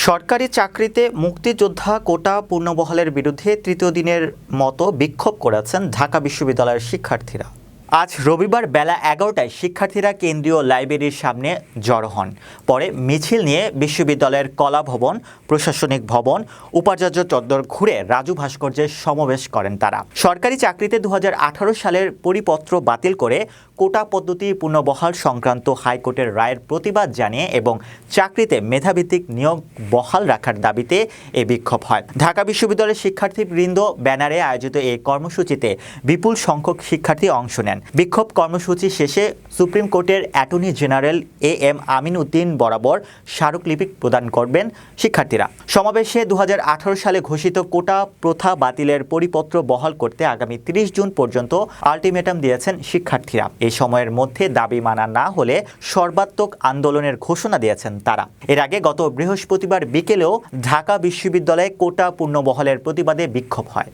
সরকারি চাকরিতে মুক্তিযোদ্ধা কোটা পূর্ণবহালের বিরুদ্ধে তৃতীয় দিনের মতো বিক্ষোভ করেছেন ঢাকা বিশ্ববিদ্যালয়ের শিক্ষার্থীরা। আজ রবিবার বেলা ১১টায় শিক্ষার্থীরা কেন্দ্রীয় লাইব্রেরির সামনে জড়ো হন। পরে মিছিল নিয়ে বিশ্ববিদ্যালয়ের কলা ভবন, প্রশাসনিক ভবন, উপাচার্য চত্বর ঘুরে রাজু ভাস্কর্যে সমাবেশ করেন তারা। সরকারি চাকরিতে ২০১৮ সালের পরিপত্র বাতিল করে কোটা পদ্ধতি পুনর্বহাল সংক্রান্ত হাইকোর্টের রায়ের প্রতিবাদ জানিয়ে এবং চাকরিতে মেধাভিত্তিক নিয়োগ বহাল রাখার দাবিতে এই বিক্ষোভ হয়। ঢাকা বিশ্ববিদ্যালয়ের শিক্ষার্থীবৃন্দ ব্যানারে আয়োজিত এই কর্মসূচিতে বিপুল সংখ্যক শিক্ষার্থী অংশ নেন। বিক্ষোভ কর্মসূচি শেষে সুপ্রিম কোর্টের attorney general AM Amin Uddin বরাবর স্মারকলিপি প্রদান করবেন শিক্ষার্থীরা। সমাবেশে ২০১৮ সালে ঘোষিত কোটা প্রথা বাতিলের পরিপত্র বহাল করতে আগামী ৩০ জুন পর্যন্ত আলটিমেটাম দিয়েছেন শিক্ষার্থীরা। এই সময়ের মধ্যে দাবি মানা না হলে সর্বাত্মক আন্দোলনের ঘোষণা দিয়েছেন তারা। এর আগে গত বৃহস্পতিবার বিকেলেও ঢাকা বিশ্ববিদ্যালয়ে কোটা পুনর্বহালের প্রতিবাদে বিক্ষোভ হয়।